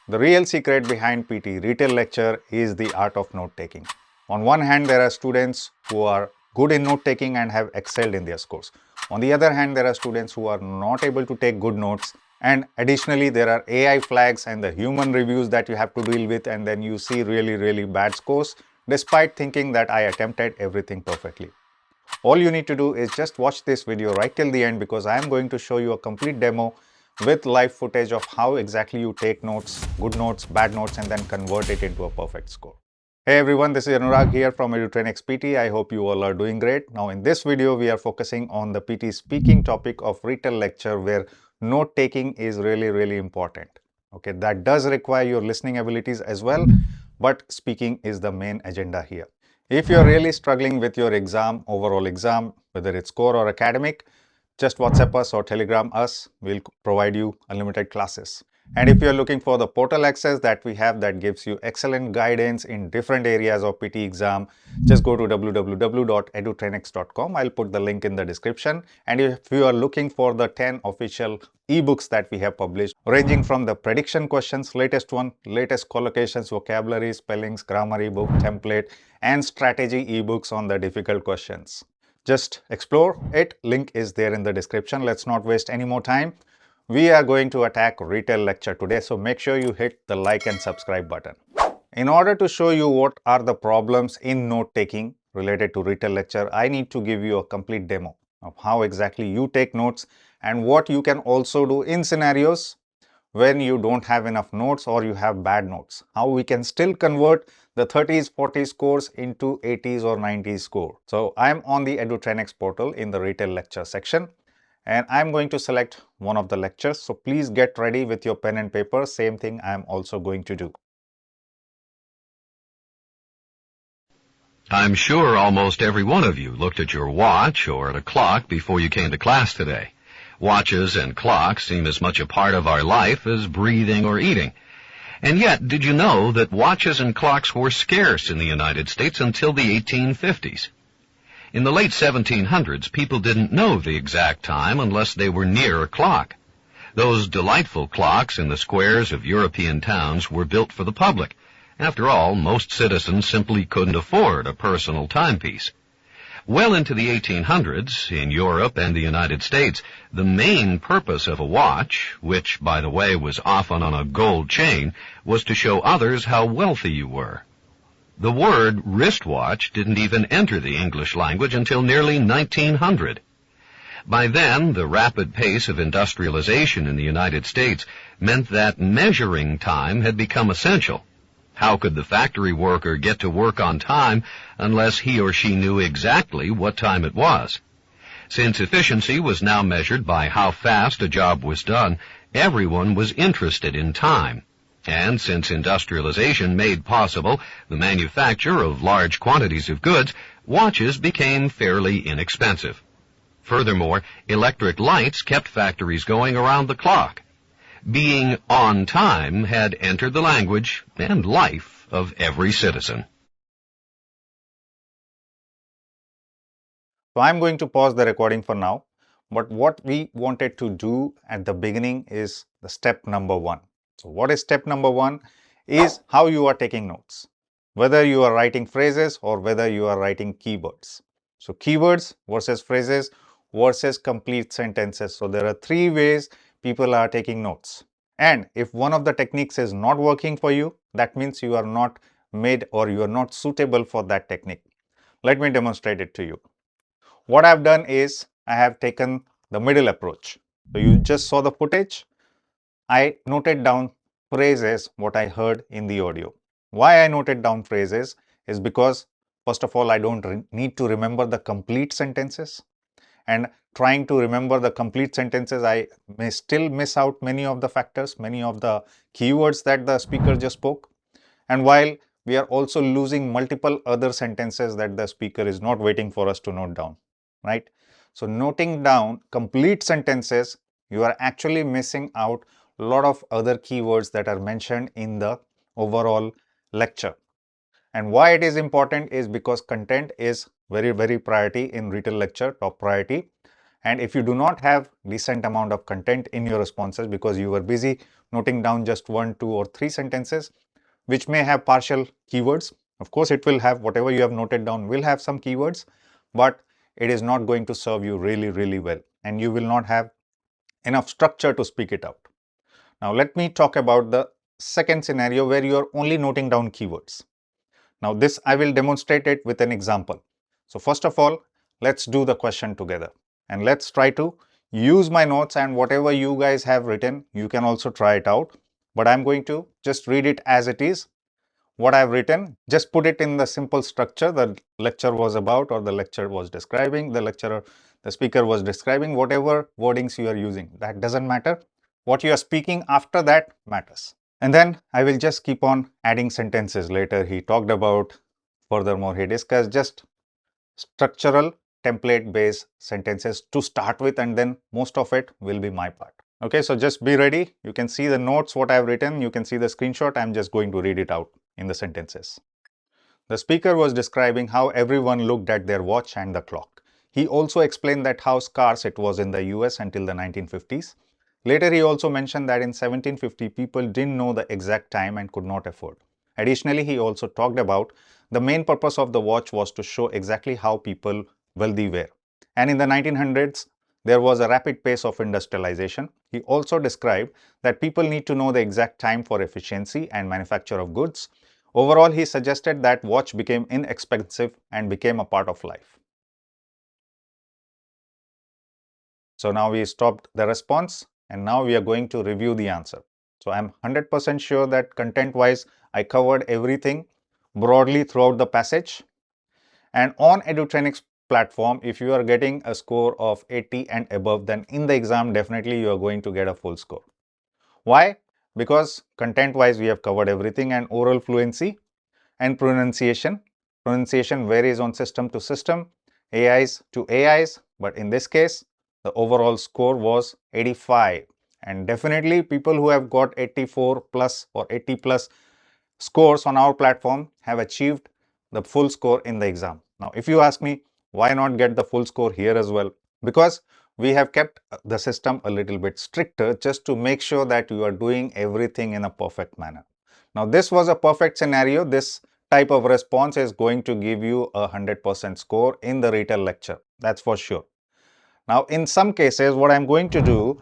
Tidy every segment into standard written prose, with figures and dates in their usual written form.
The real secret behind PTE Retell Lecture is the art of note-taking. On one hand, there are students who are good in note-taking and have excelled in their scores. On the other hand, there are students who are not able to take good notes, and additionally, there are AI flags and the human reviews that you have to deal with, and then you see really bad scores despite thinking that I attempted everything perfectly. All you need to do is just watch this video right till the end, because I am going to show you a complete demo with live footage of how exactly you take notes, good notes, bad notes, and then convert it into a perfect score. Hey everyone, this is Anurag here from Edutrainex PT. I hope you all are doing great. Now in this video, we are focusing on the PT speaking topic of Retell Lecture, where note taking is really important. Okay, that does require your listening abilities as well, but speaking is the main agenda here. If you're really struggling with your exam, overall exam, whether it's core or academic, just WhatsApp us or Telegram us. We'll provide you unlimited classes. And if you're looking for the portal access that we have that gives you excellent guidance in different areas of PT exam, just go to www.edutrainex.com. I'll put the link in the description. And if you are looking for the 10 official ebooks that we have published, ranging from the prediction questions, latest collocations, vocabulary, spellings, grammar ebook, template, and strategy ebooks on the difficult questions. Just explore it. Link is there in the description. Let's not waste any more time. We are going to attack Retell Lecture today, so make sure you hit the like and subscribe button. In order to show you what are the problems in note taking related to Retell Lecture, I need to give you a complete demo of how exactly you take notes and what you can also do in scenarios when you don't have enough notes or you have bad notes. How we can still convert the 30s, 40s scores into 80s or 90s score. So I'm on the Edutrainex portal in the Retell Lecture section, and I'm going to select one of the lectures. So please get ready with your pen and paper. Same thing I'm also going to do. I'm sure almost every one of you looked at your watch or at a clock before you came to class today. Watches and clocks seem as much a part of our life as breathing or eating. And yet, did you know that watches and clocks were scarce in the United States until the 1850s? In the late 1700s, people didn't know the exact time unless they were near a clock. Those delightful clocks in the squares of European towns were built for the public. After all, most citizens simply couldn't afford a personal timepiece. Well into the 1800s, in Europe and the United States, the main purpose of a watch, which, by the way, was often on a gold chain, was to show others how wealthy you were. The word wristwatch didn't even enter the English language until nearly 1900. By then, the rapid pace of industrialization in the United States meant that measuring time had become essential. How could the factory worker get to work on time unless he or she knew exactly what time it was? Since efficiency was now measured by how fast a job was done, everyone was interested in time. And since industrialization made possible the manufacture of large quantities of goods, watches became fairly inexpensive. Furthermore, electric lights kept factories going around the clock. Being on time had entered the language and life of every citizen. So I'm going to pause the recording for now. But what we wanted to do at the beginning is the step number 1. So what is step number 1 is how you are taking notes, whether you are writing phrases or whether you are writing keywords. So keywords versus phrases versus complete sentences. So there are 3 ways people are taking notes. And if one of the techniques is not working for you, that means you are not made or you are not suitable for that technique. Let me demonstrate it to you. What I've done is I have taken the middle approach. So you just saw the footage. I noted down phrases, what I heard in the audio. Why I noted down phrases is because, first of all, I don't need to remember the complete sentences. And trying to remember the complete sentences, I may still miss out many of the factors, many of the keywords that the speaker just spoke. And while we are also losing multiple other sentences that the speaker is not waiting for us to note down, right? So noting down complete sentences, you are actually missing out a lot of other keywords that are mentioned in the overall lecture. And why it is important is because content is very priority in Retell Lecture, top priority. And if you do not have decent amount of content in your responses because you were busy noting down just 1, 2 or 3 sentences which may have partial keywords. Of course, it will have whatever you have noted down will have some keywords, but it is not going to serve you really well, and you will not have enough structure to speak it out. Now, let me talk about the second scenario where you are only noting down keywords. Now, this I will demonstrate it with an example. So, first of all, let's do the question together and let's try to use my notes, and whatever you guys have written, you can also try it out. But I'm going to just read it as it is. What I've written, just put it in the simple structure the lecture was about, or the lecture was describing, the speaker was describing, whatever wordings you are using. That doesn't matter. What you are speaking after that matters. And then I will just keep on adding sentences. Later he talked about, furthermore he discussed just structural template based sentences to start with, and then most of it will be my part. Okay, so just be ready. You can see the notes what I have written. You can see the screenshot. I'm just going to read it out in the sentences. The speaker was describing how everyone looked at their watch and the clock. He also explained that how scarce it was in the US until the 1950s. Later, he also mentioned that in 1750, people didn't know the exact time and could not afford. Additionally, he also talked about the main purpose of the watch was to show exactly how people wealthy were. And in the 1900s, there was a rapid pace of industrialization. He also described that people need to know the exact time for efficiency and manufacture of goods. Overall, he suggested that watch became inexpensive and became a part of life. So now we stopped the response and now we are going to review the answer. So I'm 100% sure that content wise, I covered everything broadly throughout the passage. And on Edutrainex platform, if you are getting a score of 80 and above, then in the exam, definitely you are going to get a full score. Why? Because content wise, we have covered everything, and oral fluency and pronunciation. Pronunciation varies on system to system, AIs to AIs, but in this case, the overall score was 85. And definitely people who have got 84 plus or 80 plus scores on our platform have achieved the full score in the exam. Now, if you ask me, why not get the full score here as well? Because we have kept the system a little bit stricter just to make sure that you are doing everything in a perfect manner. Now, this was a perfect scenario. This type of response is going to give you a 100% score in the Retell lecture. That's for sure. Now, in some cases, what I'm going to do,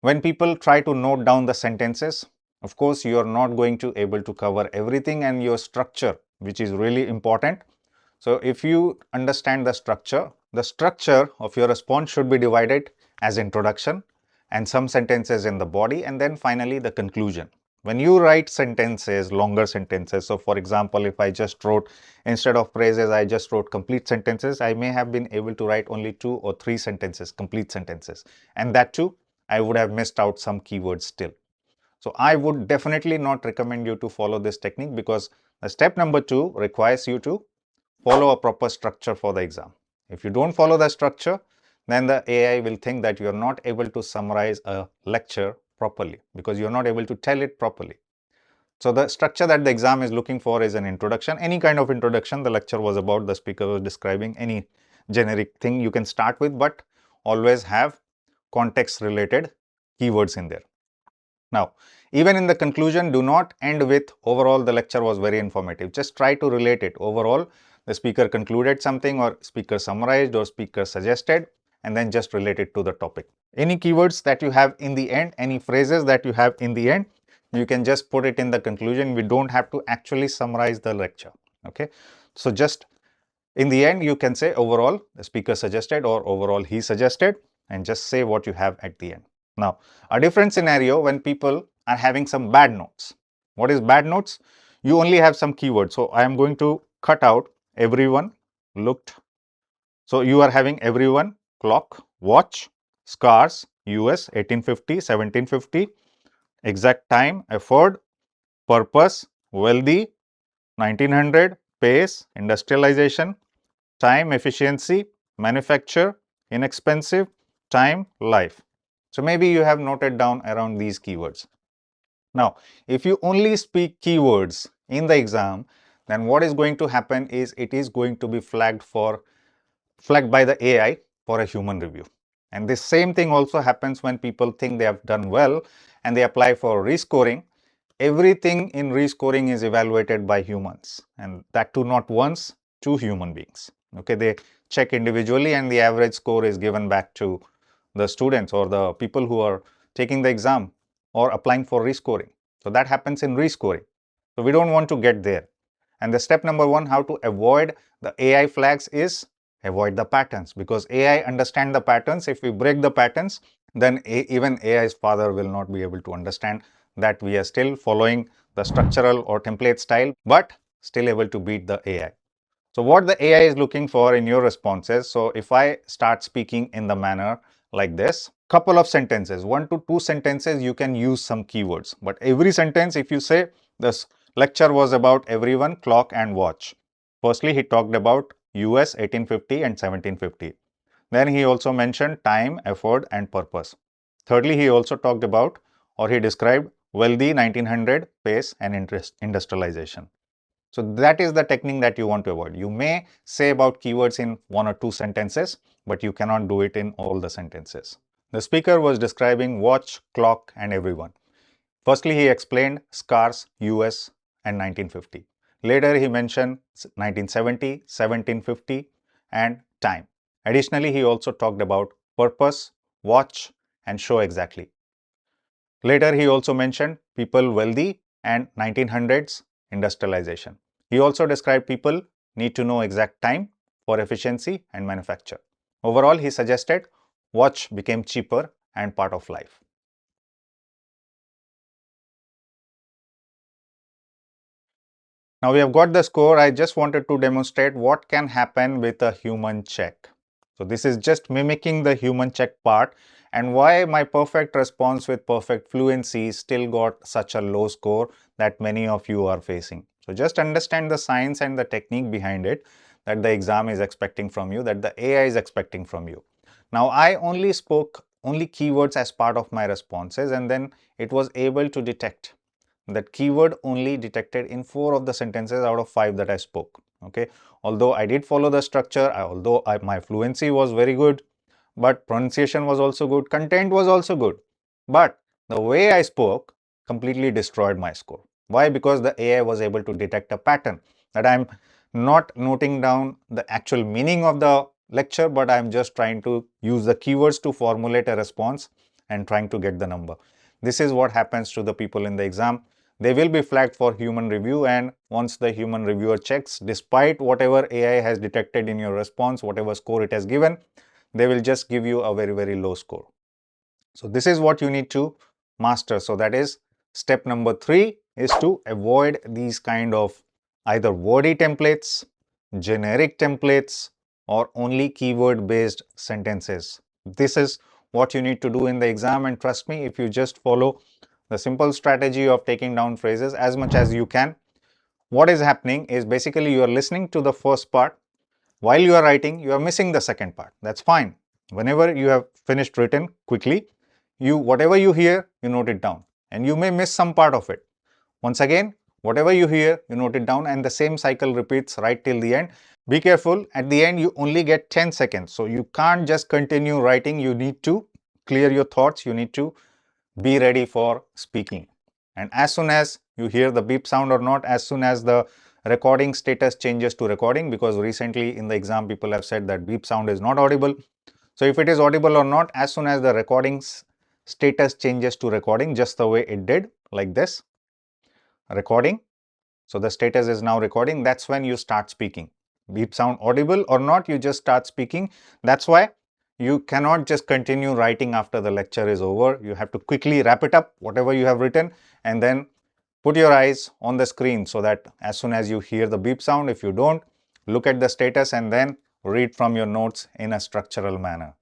when people try to note down the sentences, of course, you are not going to able to cover everything, and your structure, which is really important. So if you understand the structure of your response should be divided as introduction and some sentences in the body, and then finally the conclusion. When you write sentences, longer sentences, so for example, if I just wrote, instead of phrases, I just wrote complete sentences, I may have been able to write only 2 or 3 sentences, complete sentences. And that too, I would have missed out some keywords still. So I would definitely not recommend you to follow this technique, because the step number 2 requires you to follow a proper structure for the exam. If you don't follow the structure, then the AI will think that you are not able to summarize a lecture properly, because you are not able to tell it properly. So the structure that the exam is looking for is an introduction, any kind of introduction. The lecture was about, the speaker was describing, any generic thing you can start with, but always have context related keywords in there. Now, even in the conclusion, do not end with overall the lecture was very informative. Just try to relate it. Overall, the speaker concluded something, or speaker summarized, or speaker suggested, and then just relate it to the topic. Any keywords that you have in the end, any phrases that you have in the end, you can just put it in the conclusion. We don't have to actually summarize the lecture. Okay. So just in the end, you can say overall the speaker suggested, or overall he suggested, and just say what you have at the end. Now, a different scenario when people are having some bad notes. What is bad notes? You only have some keywords. So I am going to cut out everyone looked. So you are having everyone, clock, watch, scars, US 1850, 1750, exact time, effort, purpose, wealthy, 1900, pace, industrialization, time, efficiency, manufacture, inexpensive, time, life. So maybe you have noted down around these keywords. Now, if you only speak keywords in the exam, then what is going to happen is it is going to be flagged by the AI for a human review. And this same thing also happens when people think they have done well and they apply for rescoring. Everything in rescoring is evaluated by humans, and that too not once, two human beings. Okay, they check individually and the average score is given back to the students or the people who are taking the exam or applying for rescoring. So that happens in rescoring. So we don't want to get there. And the step number one, how to avoid the AI flags, is avoid the patterns, because AI understand the patterns. If we break the patterns, then even AI's father will not be able to understand that we are still following the structural or template style, but still able to beat the AI. So what the AI is looking for in your responses. So if I start speaking in the manner like this, couple of sentences, 1 to 2 sentences, you can use some keywords. But every sentence, if you say this lecture was about everyone, clock and watch. Firstly, he talked about US 1850 and 1750. Then he also mentioned time, effort and purpose. Thirdly, he also talked about, or he described, wealthy 1900 pace and industrialization. So that is the technique that you want to avoid. You may say about keywords in 1 or 2 sentences, but you cannot do it in all the sentences. The speaker was describing watch, clock and everyone. Firstly, he explained scars, US and 1950. Later, he mentioned 1970, 1750 and time. Additionally, he also talked about purpose, watch and show exactly. Later, he also mentioned people wealthy and 1900s industrialization. He also described people need to know exact time for efficiency and manufacture. Overall, he suggested watch became cheaper and part of life. Now we have got the score. I just wanted to demonstrate what can happen with a human check. So this is just mimicking the human check part, and why my perfect response with perfect fluency still got such a low score that many of you are facing. So just understand the science and the technique behind it that the exam is expecting from you, that the AI is expecting from you. Now I only spoke only keywords as part of my responses, and then it was able to detect that keyword only detected in 4 of the sentences out of 5 that I spoke. Okay, although I did follow the structure, my fluency was very good, but pronunciation was also good, content was also good, but the way I spoke completely destroyed my score. Why? Because the AI was able to detect a pattern, that I'm not noting down the actual meaning of the lecture, but I'm just trying to use the keywords to formulate a response and trying to get the number. This is what happens to the people in the exam. They will be flagged for human review, and once the human reviewer checks, despite whatever AI has detected in your response, whatever score it has given, they will just give you a very, very low score. So this is what you need to master. So that is step number 3, is to avoid these kind of either wordy templates, generic templates, or only keyword based sentences. This is what you need to do in the exam, and trust me, if you just follow the simple strategy of taking down phrases as much as you can, what is happening is basically you are listening to the first part. While you are writing, you are missing the second part. That's fine. Whenever you have finished written quickly, whatever you hear, you note it down, and you may miss some part of it. Once again, whatever you hear, you note it down, and the same cycle repeats right till the end. Be careful, at the end you only get 10 seconds, so you can't just continue writing. You need to clear your thoughts, you need to be ready for speaking. And as soon as you hear the beep sound or not, as soon as the recording status changes to recording, because recently in the exam people have said that beep sound is not audible. So if it is audible or not, as soon as the recording's status changes to recording, just the way it did, like this, recording. So the status is now recording. That's when you start speaking. Beep sound audible or not, you just start speaking. That's why you cannot just continue writing after the lecture is over. You have to quickly wrap it up, whatever you have written, and then put your eyes on the screen so that as soon as you hear the beep sound, if you don't, look at the status and then read from your notes in a structural manner.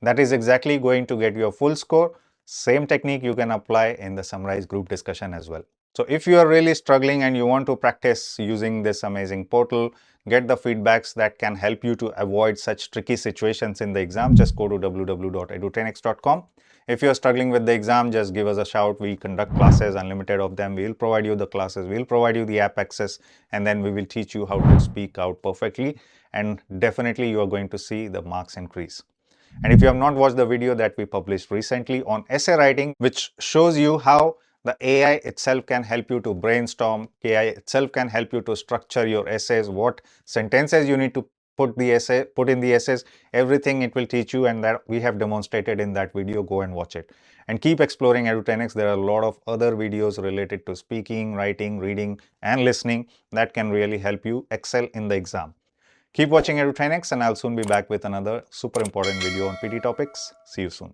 That is exactly going to get you a full score. Same technique you can apply in the summarized group discussion as well. So if you are really struggling and you want to practice using this amazing portal, get the feedbacks that can help you to avoid such tricky situations in the exam, just go to www.edutrainex.com. If you are struggling with the exam, just give us a shout. We conduct classes, unlimited of them. We'll provide you the classes, we'll provide you the app access, and then we will teach you how to speak out perfectly. And definitely you are going to see the marks increase. And if you have not watched the video that we published recently on essay writing, which shows you how the AI itself can help you to brainstorm, AI itself can help you to structure your essays, what sentences you need to put in the essays, everything it will teach you, and that we have demonstrated in that video. Go and watch it. And keep exploring Edutrainex. There are a lot of other videos related to speaking, writing, reading, and listening that can really help you excel in the exam. Keep watching Edutrainex, and I'll soon be back with another super important video on PT topics. See you soon.